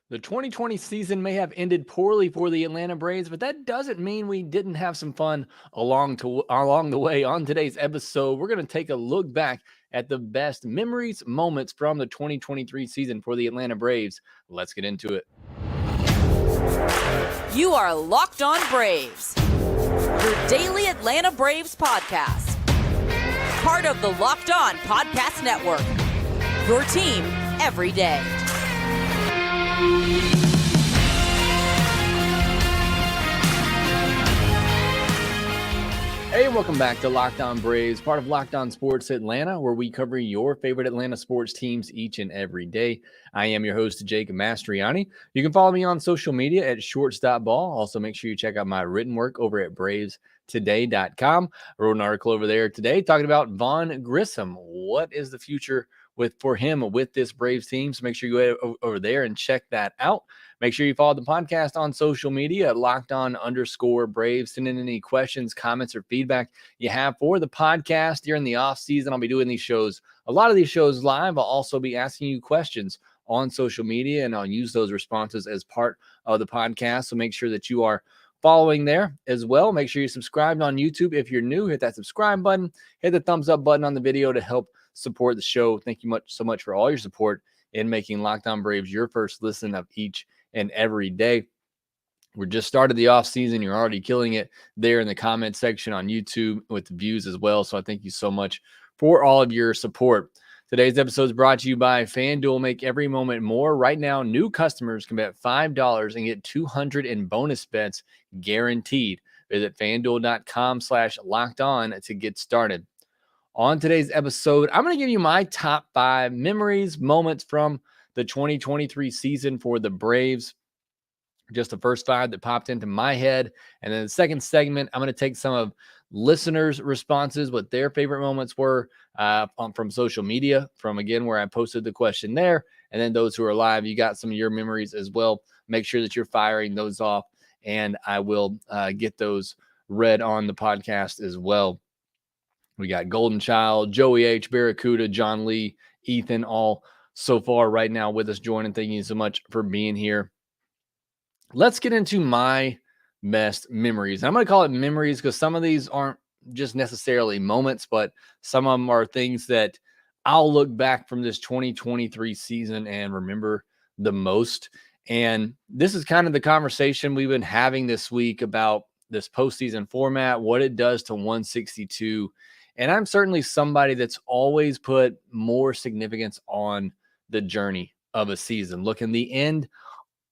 The 2020 season may have ended poorly for the Atlanta Braves, but that doesn't mean we didn't have some fun along the way. On today's episode, we're going to take a look back at the best memories, moments from the 2023 season for the Atlanta Braves. Let's get into it. You are Locked On Braves, your daily Atlanta Braves podcast. Part of the Locked On Podcast Network, your team every day. Hey, welcome back to Locked On Braves, part of Locked On Sports Atlanta, where we cover your favorite Atlanta sports teams each and every day. I am your host, Jake Mastriani. You can follow me on social media at shorts.ball. Also, make sure you check out my written work over at bravestoday.com. I wrote an article over there today talking about Vaughn Grissom. What is the future for him with this Braves team? So make sure you go over there and check that out. Make sure you follow the podcast on social media at LockedOn_Braves. Send in any questions, comments, or feedback you have for the podcast during the off season. I'll be doing these shows, a lot of these shows live. I'll also be asking you questions on social media, and I'll use those responses as part of the podcast. So make sure that you are following there as well. Make sure you're subscribed on YouTube. If you're new, hit that subscribe button, hit the thumbs up button on the video to help support the show. Thank you so much for all your support in making Locked On Braves your first listen of each and every day. We're just started the off season. You're already killing it there in the comment section on YouTube with the views as well. So I thank you so much for all of your support. Today's episode is brought to you by FanDuel. Make every moment more. Right now, new customers can bet $5 and get $200 in bonus bets guaranteed. Visit FanDuel.com/lockedon to get started. On today's episode, I'm going to give you my top 5 memories, moments from the 2023 season for the Braves. Just the first 5 that popped into my head. And then the second segment, I'm going to take some of listeners' responses, what their favorite moments were from social media, from, again, where I posted the question there. And then those who are live, you got some of your memories as well. Make sure that you're firing those off, and I will get those read on the podcast as well. We got Golden Child, Joey H, Barracuda, John Lee, Ethan, all so far right now with us joining. Thank you so much for being here. Let's get into my best memories. I'm going to call it memories because some of these aren't just necessarily moments, but some of them are things that I'll look back from this 2023 season and remember the most. And this is kind of the conversation we've been having this week about this postseason format, what it does to 162. And I'm certainly somebody that's always put more significance on the journey of a season. Look, in the end,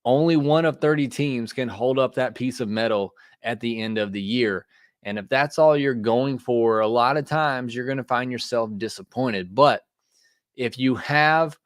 only one of 30 teams can hold up that piece of metal at the end of the year. And if that's all you're going for, a lot of times you're going to find yourself disappointed. But if you have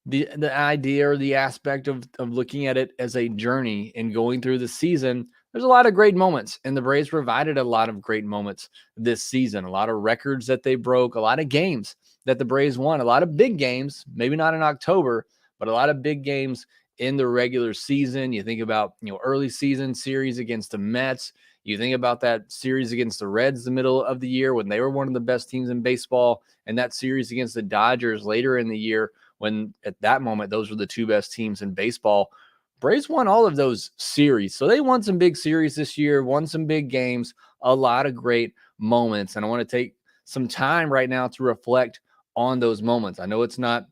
the idea or the aspect of looking at it as a journey and going through the season, there's a lot of great moments, and the Braves provided a lot of great moments this season, a lot of records that they broke, a lot of games that the Braves won, a lot of big games, maybe not in October, but a lot of big games in the regular season. You think about, early season series against the Mets. You think about that series against the Reds the middle of the year when they were one of the best teams in baseball, and that series against the Dodgers later in the year when at that moment those were the 2 best teams in baseball. Braves won all of those series. So they won some big series this year, won some big games, a lot of great moments. And I want to take some time right now to reflect on those moments. I know it's not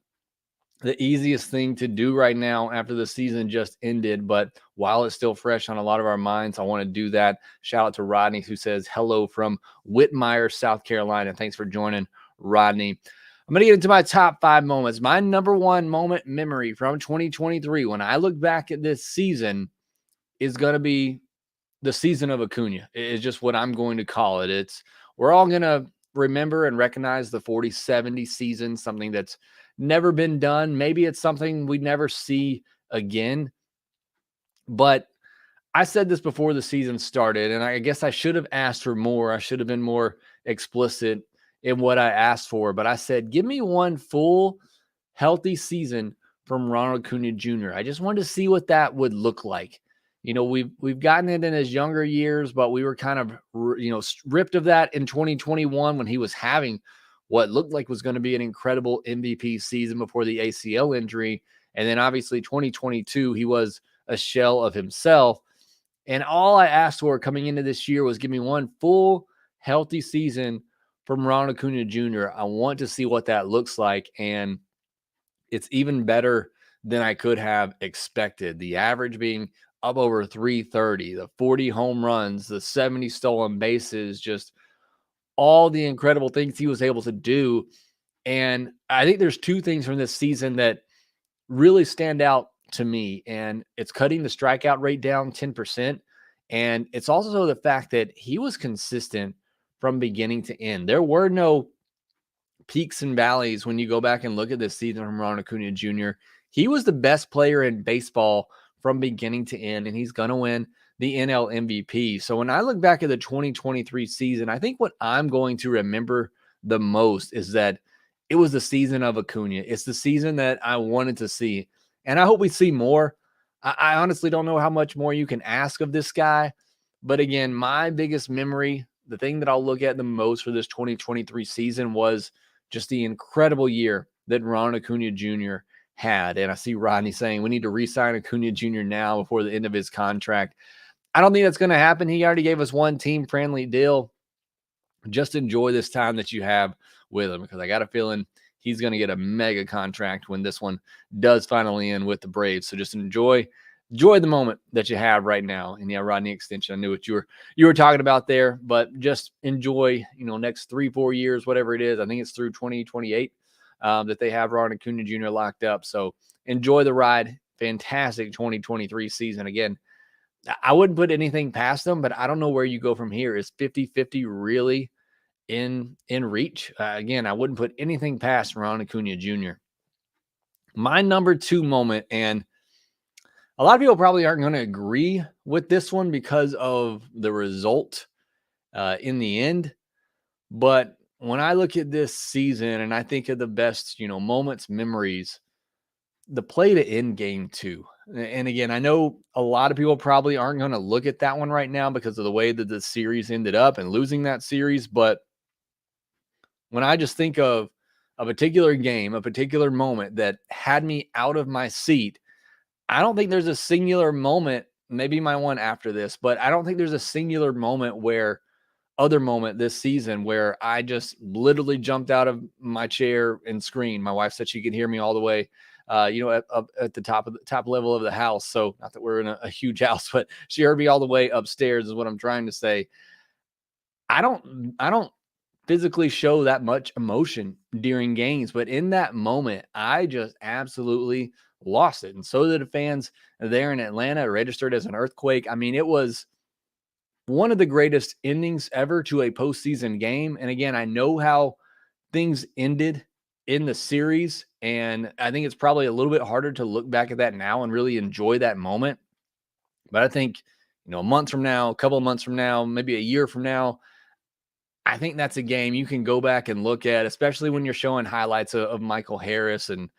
the easiest thing to do right now after the season just ended, but while it's still fresh on a lot of our minds, I want to do that. Shout out to Rodney, who says hello from Whitmire, South Carolina. Thanks for joining, Rodney. I'm going to get into my top 5 moments. My number 1 moment memory from 2023, when I look back at this season, is going to be the season of Acuna. It's just what I'm going to call it. We're all going to remember and recognize the 40-70 season, something that's never been done. Maybe it's something we never see again. But I said this before the season started, and I guess I should have asked for more. I should have been more explicit in what I asked for, but I said, give me one full healthy season from Ronald Acuna Jr. I just wanted to see what that would look like. We've gotten it in his younger years, but we were kind of, stripped of that in 2021 when he was having what looked like was going to be an incredible MVP season before the ACL injury. And then obviously 2022, he was a shell of himself. And all I asked for coming into this year was give me one full healthy season from Ronald Acuna Jr. I want to see what that looks like. And it's even better than I could have expected. The average being up over 330, the 40 home runs, the 70 stolen bases, just all the incredible things he was able to do. And I think there's two things from this season that really stand out to me, and it's cutting the strikeout rate down 10%. And it's also the fact that he was consistent from beginning to end. There were no peaks and valleys when you go back and look at this season from Ronald Acuna Jr. He was the best player in baseball from beginning to end, and he's going to win the NL MVP. So when I look back at the 2023 season, I think what I'm going to remember the most is that it was the season of Acuna. It's the season that I wanted to see, and I hope we see more. I honestly don't know how much more you can ask of this guy. But again, my biggest memory, the thing that I'll look at the most for this 2023 season was just the incredible year that Ronald Acuna Jr. had. And I see Rodney saying we need to re-sign Acuna Jr. now before the end of his contract. I don't think that's going to happen. He already gave us one team-friendly deal. Just enjoy this time that you have with him, because I got a feeling he's going to get a mega contract when this one does finally end with the Braves. So just enjoy the moment that you have right now. And yeah, Rodney extension, I knew what you were talking about there, but just enjoy, next 3-4 years, whatever it is. I think it's through 2028 that they have Ronald Acuna Jr. locked up. So enjoy the ride. Fantastic 2023 season. Again, I wouldn't put anything past them, but I don't know where you go from here. Is 50-50 really in reach? Again, I wouldn't put anything past Ronald Acuna Jr. My number 2 moment, and a lot of people probably aren't going to agree with this one because of the result in the end. But when I look at this season and I think of the best, moments, memories, the play to end game 2. And again, I know a lot of people probably aren't going to look at that one right now because of the way that the series ended up and losing that series. But when I just think of a particular game, a particular moment that had me out of my seat, I don't think there's a singular moment, maybe my one after this, but I don't think there's a singular moment this season where I just literally jumped out of my chair and screamed. My wife said she could hear me all the way, at the top level of the house. So not that we're in a huge house, but she heard me all the way upstairs is what I'm trying to say. I don't physically show that much emotion during games, but in that moment, I just absolutely lost it. And so did the fans there in Atlanta. It registered as an earthquake. I mean, it was one of the greatest endings ever to a postseason game. And again, I know how things ended in the series, and I think it's probably a little bit harder to look back at that now and really enjoy that moment. But I think, a month from now, a couple of months from now, maybe a year from now, I think that's a game you can go back and look at, especially when you're showing highlights of Michael Harris and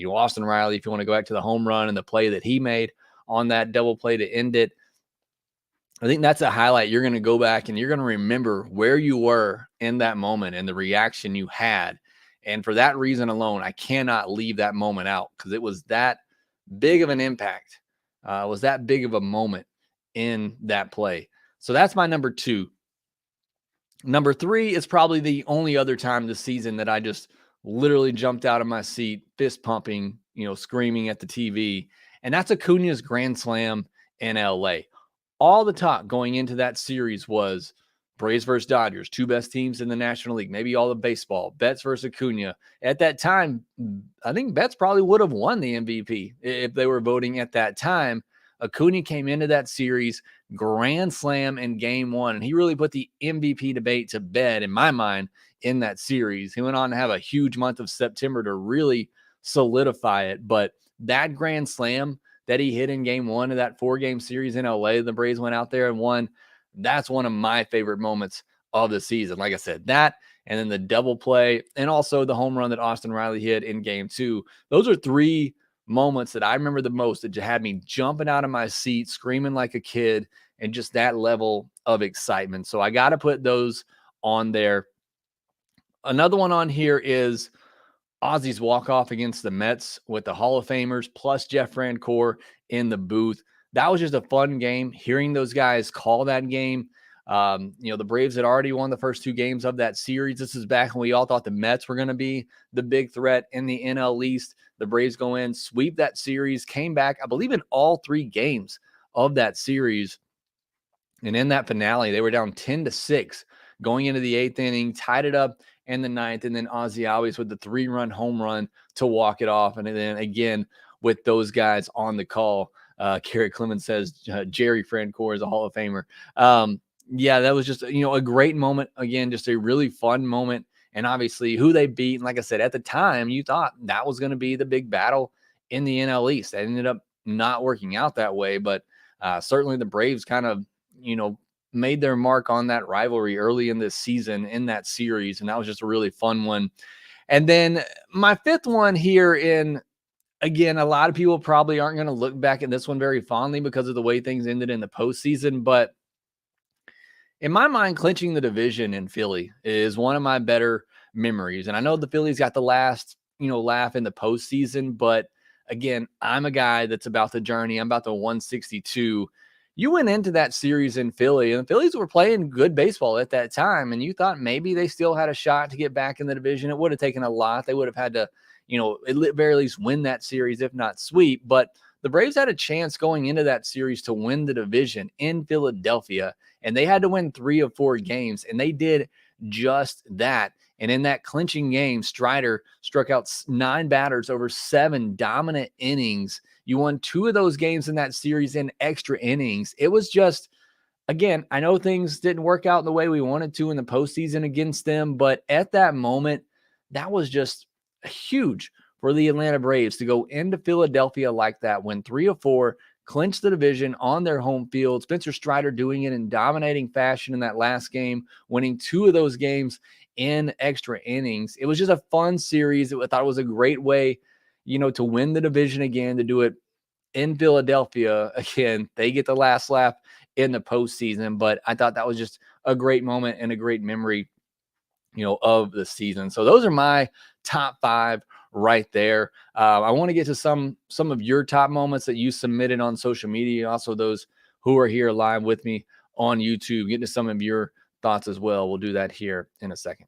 Austin Riley, if you want to go back to the home run and the play that he made on that double play to end it. I think that's a highlight you're going to go back and you're going to remember where you were in that moment and the reaction you had. And for that reason alone, I cannot leave that moment out because it was that big of an impact. It was that big of a moment in that play. So that's my number 2. Number 3 is probably the only other time this season that I just literally jumped out of my seat, fist pumping, screaming at the TV. And that's Acuna's grand slam in LA. All the talk going into that series was Braves versus Dodgers, 2 best teams in the National League, maybe all of baseball, Betts versus Acuna. At that time, I think Betts probably would have won the MVP if they were voting at that time. Acuna came into that series, grand slam in game 1, and he really put the MVP debate to bed, in my mind, in that series. He went on to have a huge month of September to really solidify it, but that grand slam that he hit in game 1 of that 4-game series in LA, the Braves went out there and won. That's one of my favorite moments of the season. Like I said, that, and then the double play, and also the home run that Austin Riley hit in game 2. Those are 3 moments that I remember the most that had me jumping out of my seat, screaming like a kid, and just that level of excitement. So I got to put those on there. Another one on here is Ozzy's walk-off against the Mets with the Hall of Famers plus Jeff Francoeur in the booth. That was just a fun game. Hearing those guys call that game. The Braves had already won the first 2 games of that series. This is back when we all thought the Mets were going to be the big threat in the NL East. The Braves go in, sweep that series, came back, I believe, in all 3 games of that series. And in that finale, they were down 10-6 going into the 8th inning, tied it up in the 9th, and then Ozzy Albies with the 3-run home run to walk it off. And then again, with those guys on the call, Garrett Clemens says Jerry Francoeur is a Hall of Famer. Yeah, that was just, a great moment. Again, just a really fun moment. And obviously who they beat. And like I said, at the time, you thought that was going to be the big battle in the NL East. That ended up not working out that way. But certainly the Braves kind of, made their mark on that rivalry early in this season in that series. And that was just a really fun one. And then my 5th one here again, a lot of people probably aren't going to look back at this one very fondly because of the way things ended in the postseason. But in my mind, clinching the division in Philly is one of my better memories. And I know the Phillies got the last, laugh in the postseason. But again, I'm a guy that's about the journey. I'm about the 162. You went into that series in Philly, and the Phillies were playing good baseball at that time. And you thought maybe they still had a shot to get back in the division. It would have taken a lot. They would have had to, at very least win that series, if not sweep. But the Braves had a chance going into that series to win the division in Philadelphia, and they had to win 3 of 4 games, and they did just that. And in that clinching game, Strider struck out 9 batters over 7 dominant innings. You won 2 of those games in that series in extra innings. It was just, again, I know things didn't work out the way we wanted to in the postseason against them, but at that moment, that was just huge for the Atlanta Braves to go into Philadelphia like that, win 3 of 4, clinch the division on their home field. Spencer Strider doing it in dominating fashion in that last game, winning 2 of those games in extra innings. It was just a fun series. I thought it was a great way, to win the division again, to do it in Philadelphia. Again, they get the last laugh in the postseason, but I thought that was just a great moment and a great memory, of the season. So those are my top 5 right there. I want to get to some of your top moments that you submitted on social media. Also those who are here live with me on YouTube, get to some of your thoughts as well. We'll do that here in a second.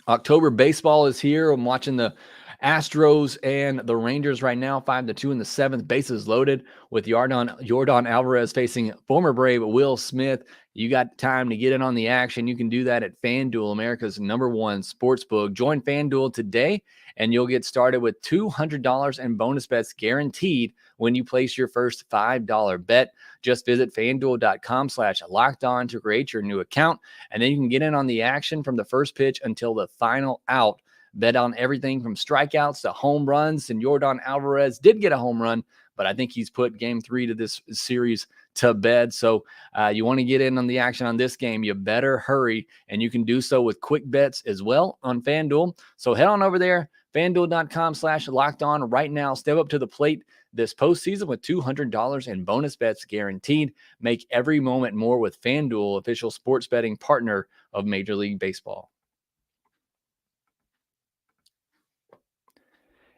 October baseball is here. I'm watching the Astros and the Rangers right now, 5-2 in the 7th, bases loaded with Yordan Alvarez facing former Brave Will Smith. You got time to get in on the action. You can do that at FanDuel, America's #1 sportsbook. Join FanDuel today, and you'll get started with $200 in bonus bets guaranteed when you place your first $5 bet. Just visit FanDuel.com/lockedon to create your new account, and then you can get in on the action from the first pitch until the final out. Bet on everything from strikeouts to home runs, and Yordan Alvarez did get a home run, but I think he's put game 3 to this series to bed. So you want to get in on the action on this game, you better hurry, and you can do so with quick bets as well on FanDuel. So head on over there, FanDuel.com/lockedon right now. Step up to the plate this postseason with $200 in bonus bets guaranteed. Make every moment more with FanDuel, official sports betting partner of Major League Baseball.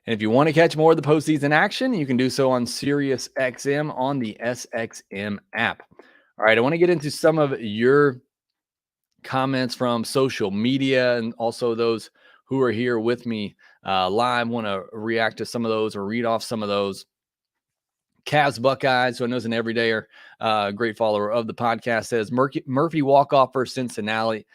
And if you want to catch more of the postseason action, you can do so on SiriusXM on the SXM app. All right, I want to get into some of your comments from social media and also those who are here with me live. Want to react to some of those or read off some of those. Cavs Buckeyes, who I know is an everydayer, great follower of the podcast, says Murphy walk-off for Cincinnati.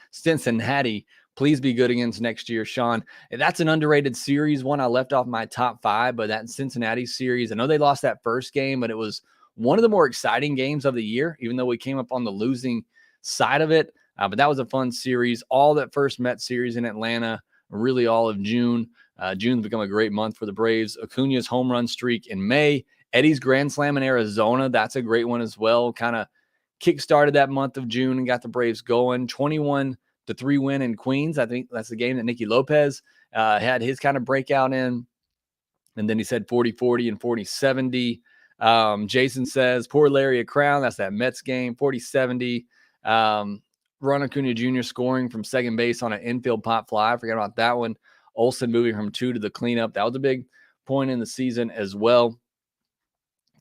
Please be good against next year, Sean. And that's an underrated series, one I left off my top 5, but that Cincinnati series, I know they lost that first game, but it was one of the more exciting games of the year, even though we came up on the losing side of it. But that was a fun series. All that first Mets series in Atlanta, really all of June. June's become a great month for the Braves. Acuna's home run streak in May. Eddie's grand slam in Arizona, that's a great one as well. Kind of kick-started that month of June and got the Braves going. 21-3 win in Queens. I think that's the game that Nicky Lopez had his kind of breakout in. And then he said 40-40 and 40-70. Jason says, poor Larry a crown. That's that Mets game, 40-70. Ronald Acuna Jr. scoring from second base on an infield pop fly. I forgot about that one. Olsen moving from 2 to the cleanup. That was a big point in the season as well.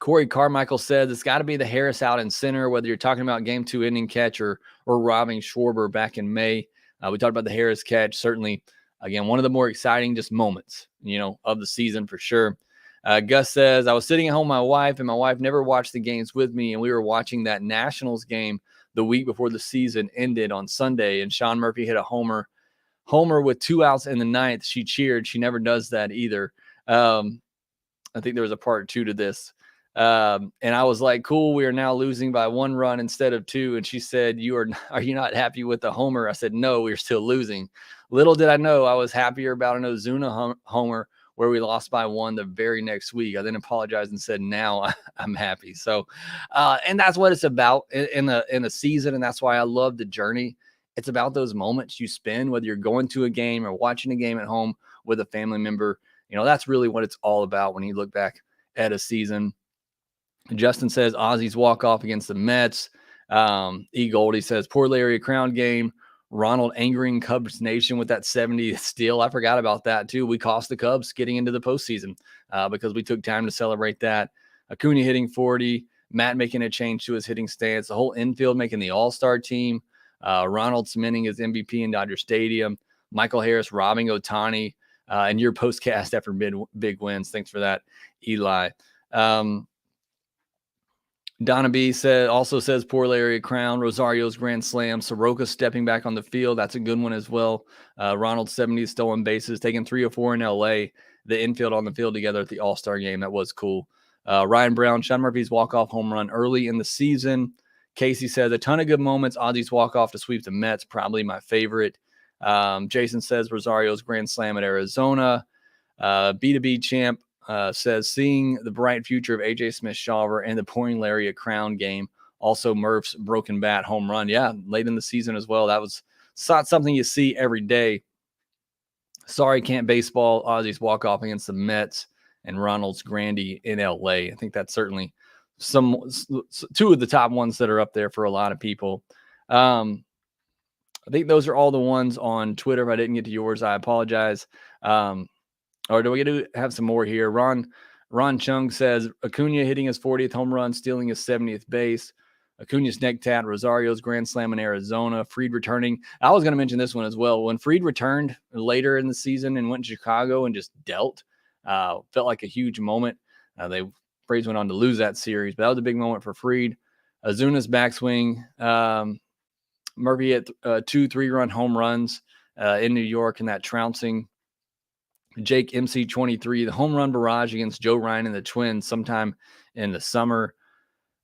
Corey Carmichael says it's got to be the Harris out in center, whether you're talking about game 2 inning catch or robbing Schwarber back in May. We talked about the Harris catch. Certainly, again, one of the more exciting just moments, of the season for sure. Gus says, I was sitting at home with my wife, and my wife never watched the games with me, and we were watching that Nationals game the week before the season ended on Sunday, and Sean Murphy hit a homer with 2 outs in the ninth. She cheered. She never does that either. I think there was a part 2 to this. And I was like, cool, we are now losing by 1 run instead of 2. And she said, are you not happy with the homer? I said, no, we're still losing. Little did I know I was happier about an Ozuna homer where we lost by 1 the very next week. I then apologized and said, now I'm happy. So, and that's what it's about in the season. And that's why I love the journey. It's about those moments you spend, whether you're going to a game or watching a game at home with a family member. That's really what it's all about when you look back at a season. Justin says Ozzy's walk-off against the Mets. E. Goldie says poor Larry Crown game. Ronald angering Cubs Nation with that 70th steal. I forgot about that too. We cost the Cubs getting into the postseason because we took time to celebrate that. Acuna hitting 40. Matt making a change to his hitting stance. The whole infield making the all-star team. Ronald cementing his MVP in Dodger Stadium. Michael Harris robbing Ohtani. And your postcast after big wins. Thanks for that, Eli. Donna B also says poor Larry Crown, Rosario's grand slam, Soroka stepping back on the field. That's a good one as well. Ronald's 70 stolen bases, taking 3 or 4 in LA. The infield on the field together at the All-Star game. That was cool. Ryan Brown, Sean Murphy's walk-off home run early in the season. Casey says a ton of good moments. Ozzy's walk-off to sweep the Mets, probably my favorite. Jason says Rosario's grand slam at Arizona. B2B champ says seeing the bright future of AJ Smith-Shawver and the pouring Larry a Crown game. Also Murph's broken bat home run. Yeah, late in the season as well. That was not something you see every day. Sorry, can't baseball. Ozzy's walk-off against the Mets and Ronald's Grandy in LA. I think that's certainly 2 of the top ones that are up there for a lot of people. I think those are all the ones on Twitter. If I didn't get to yours, I apologize. Or do we get to have some more here? Ron Chung says Acuna hitting his 40th home run, stealing his 70th base. Acuna's neck tat, Rosario's grand slam in Arizona. Fried returning. I was going to mention this one as well. When Fried returned later in the season and went to Chicago and just dealt, felt like a huge moment. Braves went on to lose that series, but that was a big moment for Fried. Ozuna's backswing. Murphy hit 2 3-run home runs in New York in that trouncing. Jake MC23, the home run barrage against Joe Ryan and the Twins sometime in the summer.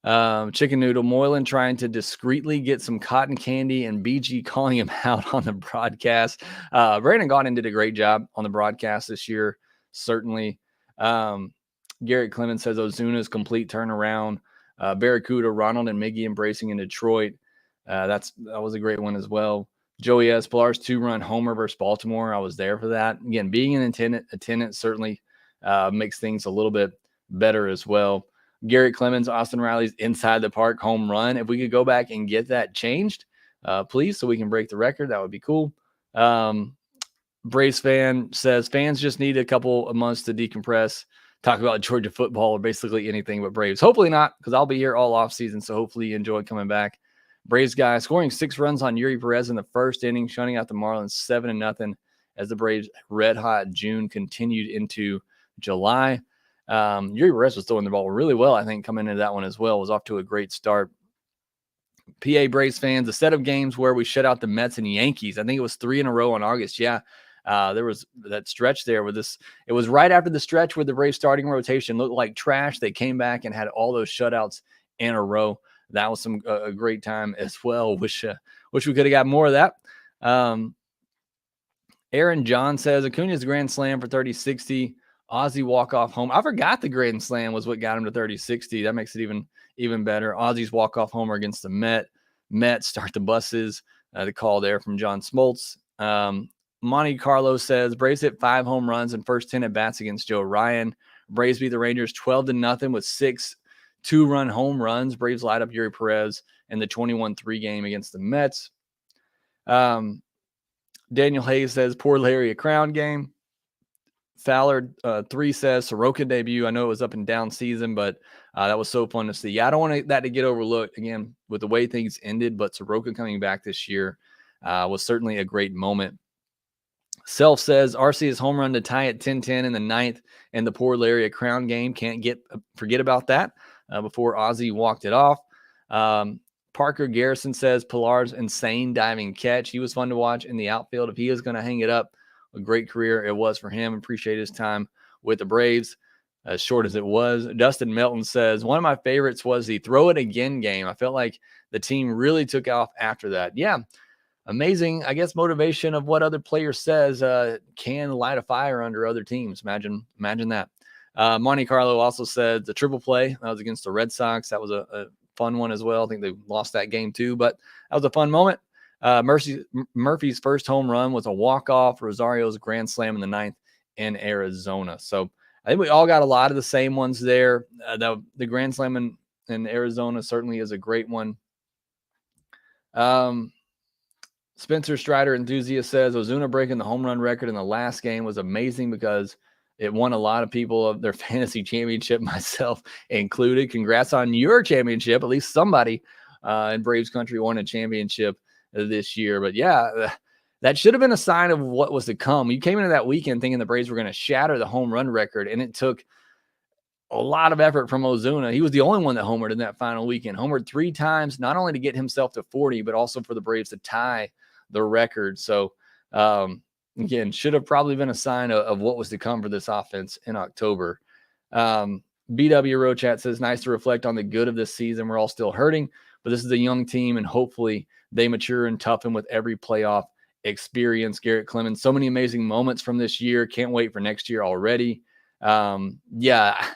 Chicken Noodle Moylan trying to discreetly get some cotton candy and BG calling him out on the broadcast. Brandon Gaudin did a great job on the broadcast this year, certainly. Garrett Clemens says Ozuna's complete turnaround. Barracuda, Ronald and Miggy embracing in Detroit. That was a great one as well. Joey Espelar's 2-run homer versus Baltimore. I was there for that. Again, being an attendant certainly makes things a little bit better as well. Garrett Clemens, Austin Riley's inside the park home run. If we could go back and get that changed, please, so we can break the record, that would be cool. Braves fan says fans just need a couple of months to decompress, talk about Georgia football or basically anything but Braves. Hopefully not, because I'll be here all offseason, so hopefully you enjoy coming back. Braves guy scoring 6 runs on Yuri Perez in the first inning, shutting out the Marlins 7-0 as the Braves' red-hot June continued into July. Yuri Perez was throwing the ball really well, I think, coming into that one as well. Was off to a great start. PA Braves fans, a set of games where we shut out the Mets and Yankees. I think it was 3 in a row in August. Yeah, there was that stretch there with this. It was right after the stretch where the Braves starting rotation looked like trash. They came back and had all those shutouts in a row. That was a great time as well. Wish we could have got more of that. Aaron John says Acuna's grand slam for 30-60. Ozzy walk-off home. I forgot the grand slam was what got him to 30-60. That makes it even better. Ozzy's walk-off homer against the Mets start the buses. The call there from John Smoltz. Monte Carlo says Braves hit 5 home runs in first 10 at-bats against Joe Ryan. Braves beat the Rangers 12-0 with 6 2-run home runs. Braves light up Yuri Perez in the 21-3 game against the Mets. Daniel Hayes says, poor Larry, a crown game. Fowler 3 says, Soroka debut. I know it was up and down season, but that was so fun to see. Yeah, I don't want that to get overlooked, again, with the way things ended, but Soroka coming back this year was certainly a great moment. Self says, RC's home run to tie at 10-10 in the ninth, and the poor Larry, a crown game. Can't forget about that before Ozzie walked it off. Parker Garrison says, Pillar's insane diving catch. He was fun to watch in the outfield. If he is going to hang it up, a great career it was for him. Appreciate his time with the Braves, as short as it was. Dustin Melton says, one of my favorites was the throw it again game. I felt like the team really took off after that. Yeah, amazing, I guess, motivation of what other player says can light a fire under other teams. Imagine that. Monte Carlo also said the triple play. That was against the Red Sox. That was a fun one as well. I think they lost that game too, but that was a fun moment. Murphy's first home run was a walk-off. Rosario's grand slam in the ninth in Arizona. So I think we all got a lot of the same ones there. The grand slam in Arizona certainly is a great one. Spencer Strider enthusiast says Ozuna breaking the home run record in the last game was amazing because it won a lot of people of their fantasy championship, myself included. Congrats on your championship. At least somebody in Braves country won a championship this year. But yeah, that should have been a sign of what was to come. You came into that weekend thinking the Braves were going to shatter the home run record, and it took a lot of effort from Ozuna. He was the only one that homered in that final weekend. Homered 3 times, not only to get himself to 40, but also for the Braves to tie the record. So, again, should have probably been a sign of what was to come for this offense in October. BW Rochat says, nice to reflect on the good of this season. We're all still hurting, but this is a young team, and hopefully they mature and toughen with every playoff experience. Garrett Clemens, so many amazing moments from this year. Can't wait for next year already. Yeah,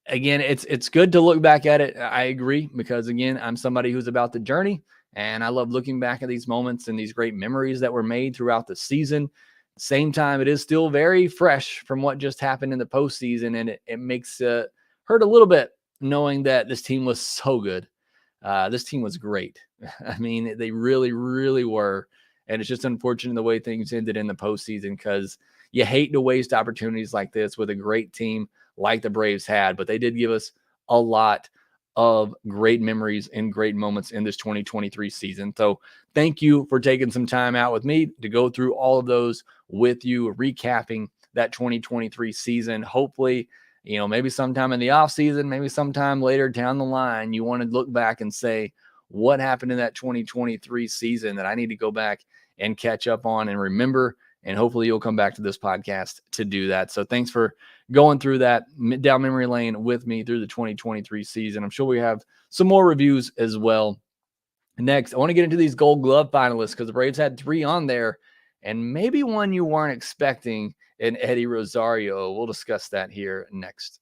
again, it's good to look back at it. I agree, because again, I'm somebody who's about the journey, and I love looking back at these moments and these great memories that were made throughout the season. Same time, it is still very fresh from what just happened in the postseason, and it makes it hurt a little bit knowing that this team was so good. This team was great. I mean, they really, really were. And it's just unfortunate the way things ended in the postseason, because you hate to waste opportunities like this with a great team like the Braves had. But they did give us a lot of great memories and great moments in this 2023 season. So thank you for taking some time out with me to go through all of those with you, recapping that 2023 season. Hopefully, maybe sometime in the off season, maybe sometime later down the line, you want to look back and say, what happened in that 2023 season that I need to go back and catch up on and remember. And hopefully you'll come back to this podcast to do that. So thanks for going through that down memory lane with me through the 2023 season. I'm sure we have some more reviews as well. Next, I want to get into these Gold Glove finalists, because the Braves had 3 on there, and maybe one you weren't expecting in Eddie Rosario. We'll discuss that here next.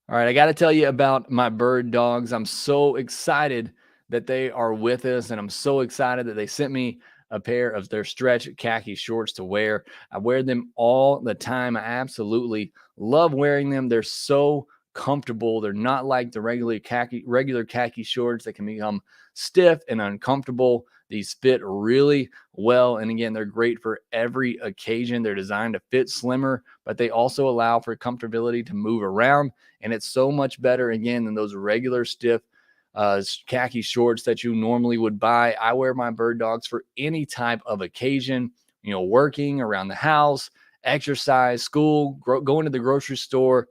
All right, I got to tell you about my bird dogs. I'm so excited that they are with us, and I'm so excited that they sent me a pair of their stretch khaki shorts to wear. I wear them all the time. I absolutely love wearing them. They're so comfortable. They're not like the regular khaki shorts that can become stiff and uncomfortable. These fit really well, and again, they're great for every occasion. They're designed to fit slimmer, but they also allow for comfortability to move around, and it's so much better, again, than those regular stiff khaki shorts that you normally would buy. I wear my bird dogs for any type of occasion, working around the house, exercise, school, going to the grocery store,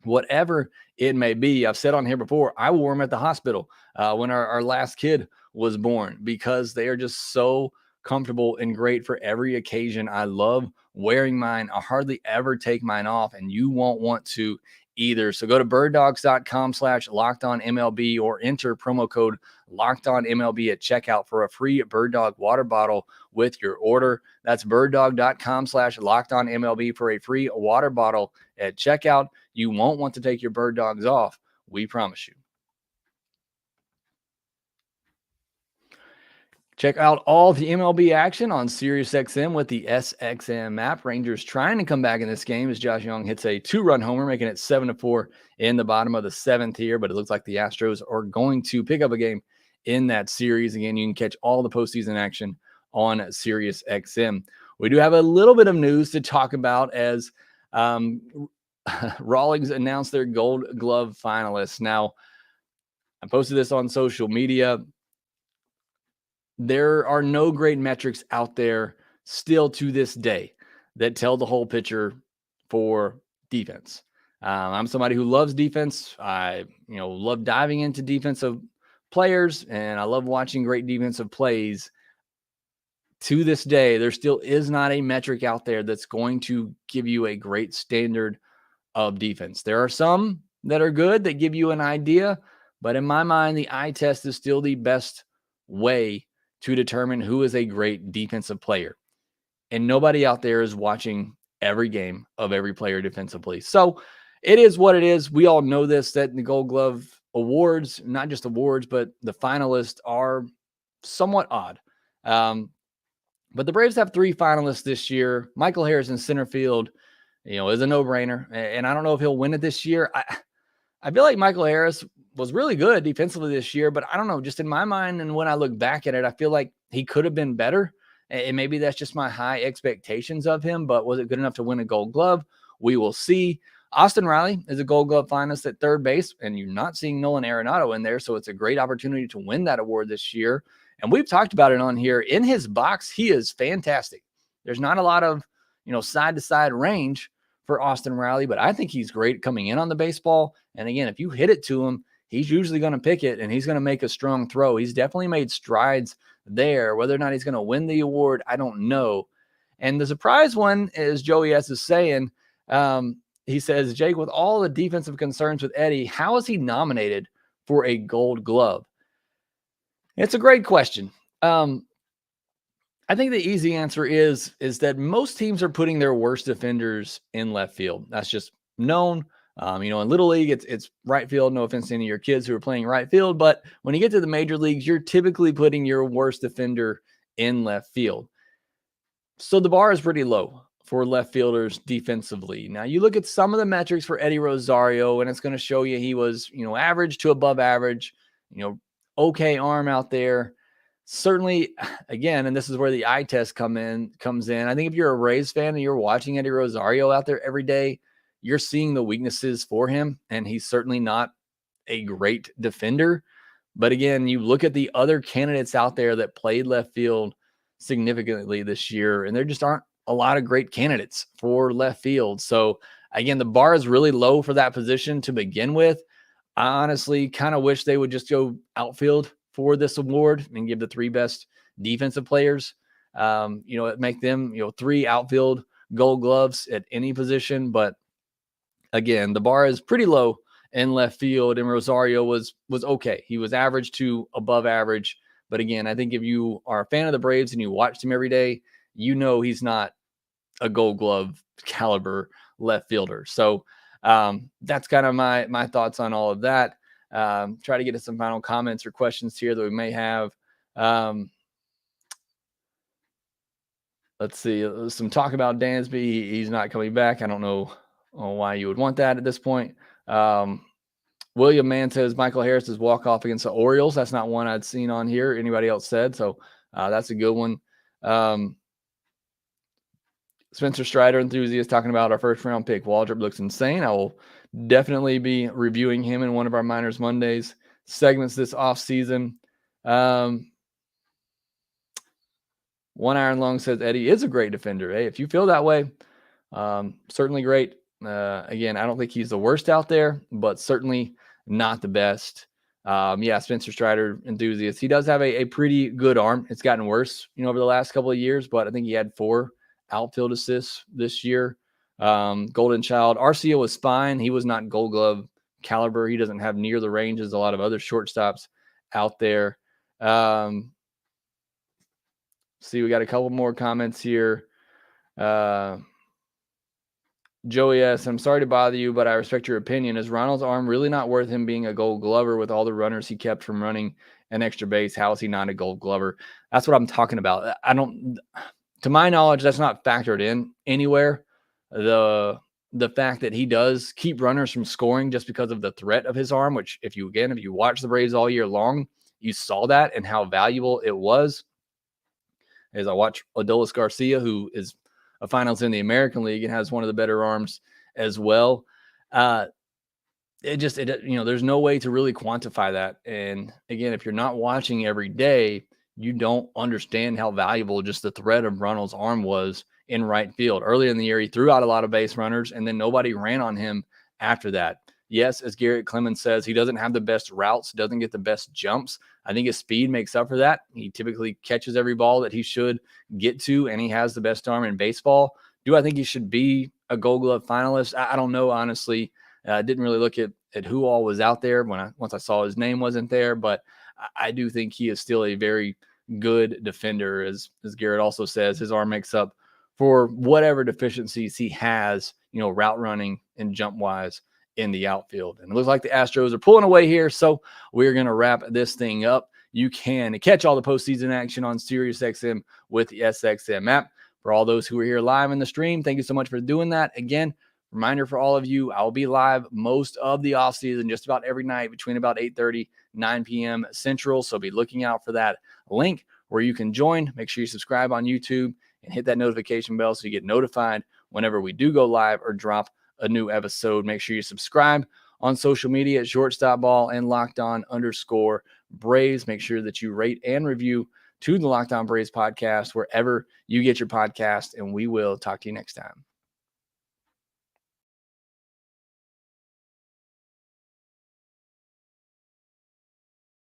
whatever it may be. I've said on here before, I wore them at the hospital when our last kid was born, because they are just so comfortable and great for every occasion. I love wearing mine. I hardly ever take mine off, and you won't want to either. So go to birddogs.com/lockedonmlb or enter promo code lockedonmlb at checkout for a free Bird Dog water bottle with your order. That's birddog.com/lockedonmlb for a free water bottle at checkout. You won't want to take your bird dogs off. We promise you. Check out all the MLB action on SiriusXM with the SXM app. Rangers trying to come back in this game as Josh Young hits a 2-run homer, making it 7-4 in the bottom of the 7th here. But it looks like the Astros are going to pick up a game in that series. Again, you can catch all the postseason action on SiriusXM. We do have a little bit of news to talk about as Rawlings announced their Gold Glove finalists. Now, I posted this on social media. There are no great metrics out there still to this day that tell the whole picture for defense. I'm somebody who loves defense. I, love diving into defensive players, and I love watching great defensive plays. To this day, there still is not a metric out there that's going to give you a great standard of defense. There are some that are good that give you an idea, but in my mind, the eye test is still the best way to determine who is a great defensive player. And nobody out there is watching every game of every player defensively. So it is what it is. We all know this, that the Gold Glove awards, not just awards, but the finalists are somewhat odd. But the Braves have 3 finalists this year. Michael Harris in center field, is a no-brainer. And I don't know if he'll win it this year. I feel like Michael Harris was really good defensively this year, but I don't know, just in my mind and when I look back at it, I feel like he could have been better. And maybe that's just my high expectations of him, but was it good enough to win a Gold Glove? We will see. Austin Riley is a Gold Glove finalist at third base, and you're not seeing Nolan Arenado in there, so it's a great opportunity to win that award this year. And we've talked about it on here. In his box, he is fantastic. There's not a lot of, side-to-side range for Austin Riley, but I think he's great coming in on the baseball. And again, if you hit it to him, he's usually going to pick it, and he's going to make a strong throw. He's definitely made strides there. Whether or not he's going to win the award, I don't know. And the surprise one is Joey S. is saying, he says, Jake, with all the defensive concerns with Eddie, how is he nominated for a Gold Glove? It's a great question. I think the easy answer is that most teams are putting their worst defenders in left field. That's just known. In Little League, it's right field. No offense to any of your kids who are playing right field, but when you get to the major leagues, you're typically putting your worst defender in left field. So the bar is pretty low for left fielders defensively. Now, you look at some of the metrics for Eddie Rosario, and it's going to show you he was, average to above average, okay arm out there. Certainly, again, and this is where the eye test comes in. I think if you're a Rays fan and you're watching Eddie Rosario out there every day, you're seeing the weaknesses for him, and he's certainly not a great defender. But again, you look at the other candidates out there that played left field significantly this year, and there just aren't a lot of great candidates for left field. So again, the bar is really low for that position to begin with. I honestly kind of wish they would just go outfield for this award and give the 3 best defensive players, make them, 3 outfield Gold Gloves at any position. But again, the bar is pretty low in left field, and Rosario was okay. He was average to above average. But again, I think if you are a fan of the Braves and you watch him every day, he's not a Gold Glove caliber left fielder. So that's kind of my thoughts on all of that. Try to get to some final comments or questions here that we may have. Let's see. Some talk about Dansby. He's not coming back. I don't know why you would want that at this point. William Mann says Michael Harris's walk-off against the Orioles. That's not one I'd seen on here. Anybody else said. So that's a good one. Spencer Strider enthusiast talking about our first round pick. Waldrop looks insane. I will definitely be reviewing him in one of our Minors Mondays segments this offseason. One Iron Lung says Eddie is a great defender. Hey, if you feel that way, certainly great. Again, I don't think he's the worst out there, but certainly not the best. Spencer Strider enthusiast. He does have a pretty good arm. It's gotten worse, over the last couple of years, but I think he had 4 outfield assists this year. Golden Child. Arcia was fine. He was not Gold Glove caliber. He doesn't have near the range as a lot of other shortstops out there. See, we got a couple more comments here. Joey S., I'm sorry to bother you, but I respect your opinion. Is Ronald's arm really not worth him being a Gold Glover with all the runners he kept from running an extra base? How is he not a Gold Glover? That's what I'm talking about. To my knowledge, that's not factored in anywhere. The fact that he does keep runners from scoring just because of the threat of his arm, which if you watch the Braves all year long, you saw that and how valuable it was. As I watch Adolis Garcia, who is a finals in the American League and has one of the better arms as well. There's no way to really quantify that. And again, if you're not watching every day, you don't understand how valuable just the threat of Ronald's arm was in right field. Early in the year, he threw out a lot of base runners, and then nobody ran on him after that. Yes, as Garrett Clemens says, he doesn't have the best routes, doesn't get the best jumps. I think his speed makes up for that. He typically catches every ball that he should get to, and he has the best arm in baseball. Do I think he should be a Gold Glove finalist? I don't know, honestly. I didn't really look at who all was out there once I saw his name wasn't there, but I do think he is still a very good defender. As Garrett also says, his arm makes up for whatever deficiencies he has, route running and jump wise in the outfield. And it looks like the Astros are pulling away here, so we're going to wrap this thing up. You can catch all the postseason action on SiriusXM with the SXM app. For all those who are here live in the stream, thank you so much for doing that. Again, reminder for all of you, I'll be live most of the offseason, just about every night between about 8:30, 9 p.m. Central. So be looking out for that link where you can join. Make sure you subscribe on YouTube and hit that notification bell so you get notified whenever we do go live or drop a new episode. Make sure you subscribe on social media at Shortstop Ball and LockedOn_Braves. Make sure that you rate and review to the Locked On Braves podcast wherever you get your podcast, and we will talk to you next time.